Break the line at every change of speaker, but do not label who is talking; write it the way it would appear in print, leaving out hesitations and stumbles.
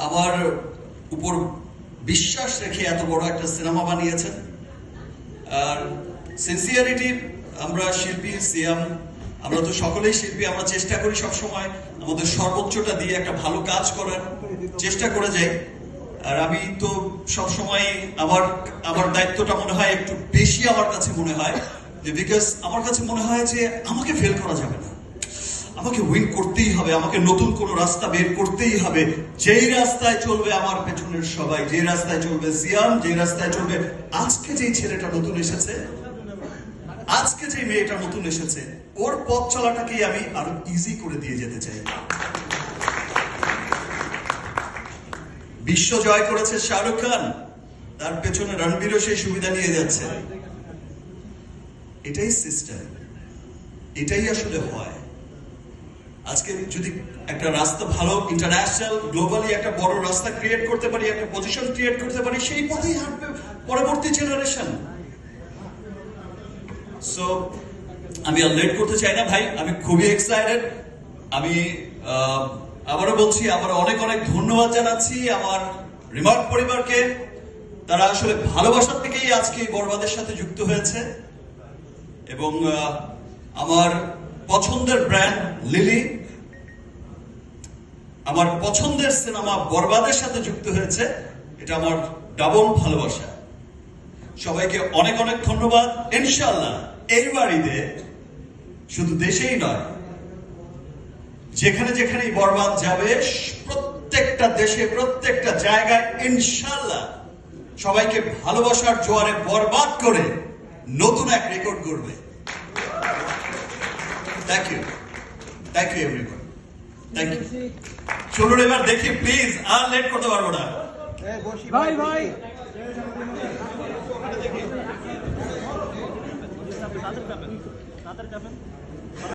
আমার উপর বিশ্বাস রেখে এত বড় একটা সিনেমা বানিয়েছেন। আর সিনসিয়ারিটি, আমরা শিল্পী, সিয়াম, আমরা তো সকলেই শিল্পী, আমরা চেষ্টা করি সবসময় আমাদের সর্বোচ্চটা দিয়ে একটা ভালো কাজ করার চেষ্টা করে যাই। আর আমি তো সবসময় আমার দায়িত্বটা মনে হয় একটু বেশি আমার কাছে মনে হয়, যে বিকজ আমার কাছে মনে হয় যে আমাকে ফেল করা যাবে না, আমাকে উইন করতেই হবে, আমাকে নতুন কোন রাস্তা বের করতেই হবে। যেই রাস্তায় চলবে আমার পেছনের সবাই, যে রাস্তায় চলবে সিয়াম, যে রাস্তায় চলবে আজকে যেই ছেলেটা নতুন এসেছে, আজকে যে মেয়েটা নতুন এসেছে, ওর পথ চলাটাকেই আমি আরো ইজি করে দিয়ে যেতে চাই। বিশ্ব জয় করেছে শাহরুখ খান, তার পেছনে রণবীরও সেই সুবিধা নিয়ে যাচ্ছে। এটাই সিস্টেম, এটাই আসলে হয়। আজকে যদি একটা রাস্তা ভালো ইন্টারন্যাশনাল গ্লোবালি একটা বড় রাস্তা ক্রিয়েট করতে পারি, একটা পজিশন ক্রিয়েট করতে পারি, সেই পথেই হাঁটবে পরবর্তী জেনারেশন। সো আমি আর লেট করতে চাই না ভাই, আমি খুবই এক্সাইটেড। আমি আবারও বলছি, আবার অনেক অনেক ধন্যবাদ জানাচ্ছি আমার রিমার্ক পরিবারকে। তারা আসলে ভালোবাসার থেকেই আজকে এই বরবাদের সাথে যুক্ত হয়েছে। এবং আমার পছন্দের ব্র্যান্ড লিলি, আমার পছন্দের সিনেমা বরবাদের সাথে যুক্ত হয়েছে, এটা আমার ডাবল ভালোবাসা। সবাইকে অনেক অনেক ধন্যবাদ। ইনশাআল্লাহ এই বাড়িতে শুধু দেশেই নয়, যেখানে যেখানে বরবাদ যাবে, প্রত্যেকটা দেশে, প্রত্যেকটা জায়গায় ইনশাআল্লাহ সবাইকে ভালোবাসার জোয়ারে বরবাদ করে নতুন এক রেকর্ড করবে। Thank you, thank you everyone, thank you. চলুন এবার দেখি প্লিজ, আর লেট করতে পারবো না
ভাই ভাই।